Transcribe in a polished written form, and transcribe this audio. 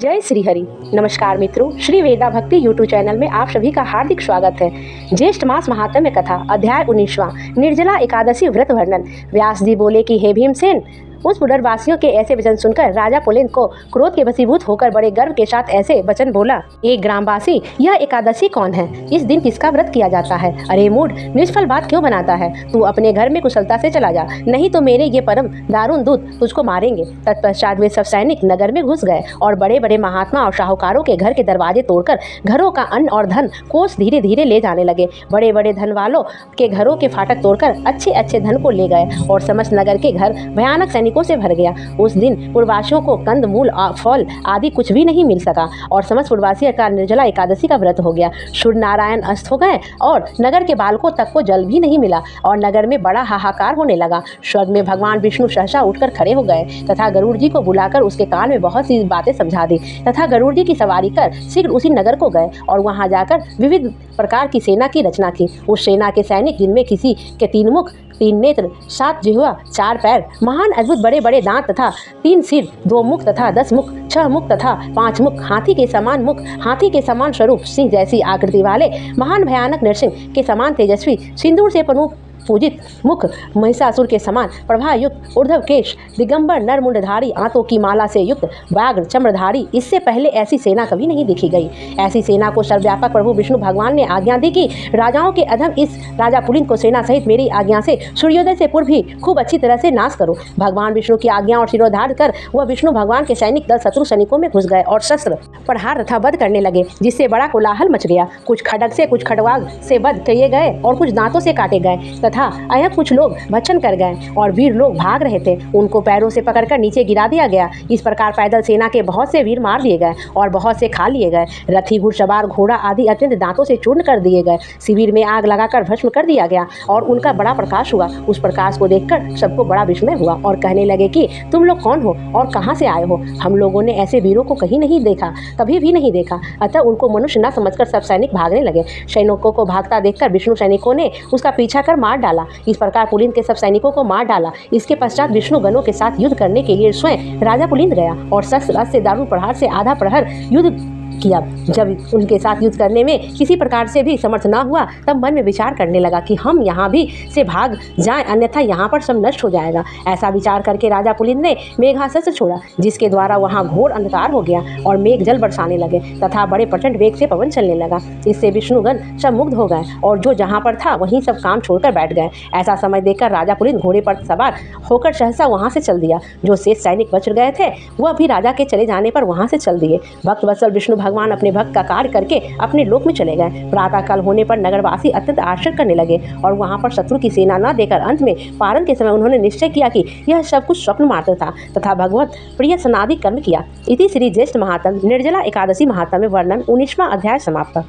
जय श्री हरि। नमस्कार मित्रों, श्री वेदा भक्ति यूट्यूब चैनल में आप सभी का हार्दिक स्वागत है। ज्येष्ठ मास महात्म्य कथा अध्याय 19वां निर्जला एकादशी व्रत वर्णन। व्यास जी बोले कि हे भीमसेन, उस पुनर्वासियों के ऐसे वचन सुनकर राजा पुलिंद को क्रोध के वशीभूत होकर बड़े गर्व के साथ ऐसे वचन बोला। एक ग्रामवासी, यह एकादशी कौन है? इस दिन किसका व्रत किया जाता है? अरे मूढ़, निष्फल बात क्यों बनाता है? तू अपने घर में कुशलता से चला जा, नहीं तो मेरे ये परम दारुण दूत तुझको मारेंगे। तत्पश्चात वे सब सैनिक नगर में घुस गए और बड़े बड़े महात्मा और साहूकारों के घर के दरवाजे तोड़कर घरों का अन्न और धन कोष धीरे धीरे ले जाने लगे। बड़े बड़े धन वालों के घरों के फाटक तोड़कर अच्छे अच्छे धन को ले गए और समस्त नगर के घर भयानक सैनिकों से भर गया। उस दिन पूर्ववासियों को कंद मूल फल आदि कुछ भी नहीं मिल सका और समस्त पूर्ववासी का निर्जला एकादशी का व्रत हो गया। सूर्य नारायण अस्त हो गए और नगर के बालकों तक को जल भी नहीं मिला और नगर में बड़ा हाहाकार होने लगा। स्वर्ग में भगवान विष्णु सहसा उठकर खड़े हो गए तथा गरुड़ जी को बुलाकर उसके कान में बहुत सी बातें समझा दी तथा गरुड़ जी की सवारी कर शीघ्र उसी नगर को गए और वहां जाकर विविध प्रकार की सेना की रचना की। उस सेना के सैनिक, जिनमें किसी के 3 मुख, 3 नेत्र, 7 जिह्वा, 4 पैर, महान अद्भुत बड़े बड़े दांत तथा 3 सिर, 2 मुख तथा 10 मुख, 6 मुख तथा 5 मुख, हाथी के समान मुख, हाथी के समान स्वरूप, सिंह जैसी आकृति वाले, महान भयानक नरसिंह के समान तेजस्वी, सिंदूर से पूजित मुख, महिषासुर के समान प्रभा युक्त ऊर्ध्व केश, दिगंबर नर मुंडधारी, आंतों की माला से युक्त व्याघ्र चम्रधारी, इससे पहले ऐसी सेना कभी नहीं देखी गई। ऐसी सेना को सर्वव्यापक प्रभु विष्णु भगवान ने आज्ञा दी कि राजाओं के अधम इस राजा पुलिंद को सेना सहित मेरी आज्ञा से सूर्योदय से पूर्व ही खूब अच्छी तरह से नाश करो। भगवान विष्णु की आज्ञा और शिरोधार्य कर वह विष्णु भगवान के सैनिक दल शत्रु सैनिकों में घुस गए और शस्त्र प्रहार तथा वध करने लगे, जिससे बड़ा कोलाहल मच गया। कुछ खड्ग से, कुछ खड़वाग से वध किए गए और कुछ दांतों से काटे गए तथा अयं कुछ लोग भक्षण कर गए और वीर लोग भाग रहे थे, उनको पैरों से पकड़कर नीचे गिरा दिया गया। इस प्रकार पैदल सेना के बहुत से वीर मार दिए गए और बहुत से खा लिए गए। रथी, घुड़सवार, घोड़ा आदि अत्यंत दांतों से चूर्ण कर दिए गए। शिविर में आग लगाकर भस्म कर दिया गया और उनका बड़ा प्रकाश हुआ। उस प्रकाश को देखकर सबको बड़ा विस्मय हुआ और कहने लगे कि तुम लोग कौन हो और कहाँ से आए हो? हम लोगों ने ऐसे वीरों को कहीं नहीं देखा, कभी भी नहीं देखा। अतः उनको मनुष्य न समझकर सब सैनिक भागने लगे। सैनिकों को भागता देखकर विष्णु सैनिकों ने उसका पीछा कर मार डाला। इस प्रकार पुलिंद के सब सैनिकों को मार डाला। इसके पश्चात विष्णु गणों के साथ युद्ध करने के लिए स्वयं राजा पुलिंद गया और शस्त्र रथ से दारुण प्रहार से आधा प्रहर युद्ध किया। जब उनके साथ युद्ध करने में किसी प्रकार से भी समर्थ न हुआ, तब मन में विचार करने लगा कि हम यहाँ भी से भाग जाएं, अन्यथा यहाँ पर सब नष्ट हो जाएगा। ऐसा विचार करके राजा पुलिंद ने मेघास्त्र छोड़ा, जिसके द्वारा वहाँ घोर अंधकार हो गया और मेघ जल बरसाने लगे तथा बड़े प्रचंड वेग से पवन चलने लगा। इससे विष्णुगण सब मुग्ध हो गए और जो जहाँ पर था वहीं सब काम छोड़कर बैठ गए। ऐसा समय देखकर राजा पुलिंद घोड़े पर सवार होकर सहसा वहाँ से चल दिया। जो शेष सैनिक बच गए थे वह भी राजा के चले जाने पर वहाँ से चल दिए। भक्त वत्सल विष्णु भगवान अपने भक्त का कार्य करके अपने लोक में चले गए। प्रातःकाल होने पर नगरवासी अत्यंत आश्चर्य करने लगे और वहां पर शत्रु की सेना न देकर अंत में पारण के समय उन्होंने निश्चय किया कि यह सब कुछ स्वप्न मात्र था तथा भगवत प्रिय सनादि कर्म किया। इति श्री ज्येष्ठ महात्म्य निर्जला एकादशी महात्म्य वर्णन 19वां अध्याय समाप्त।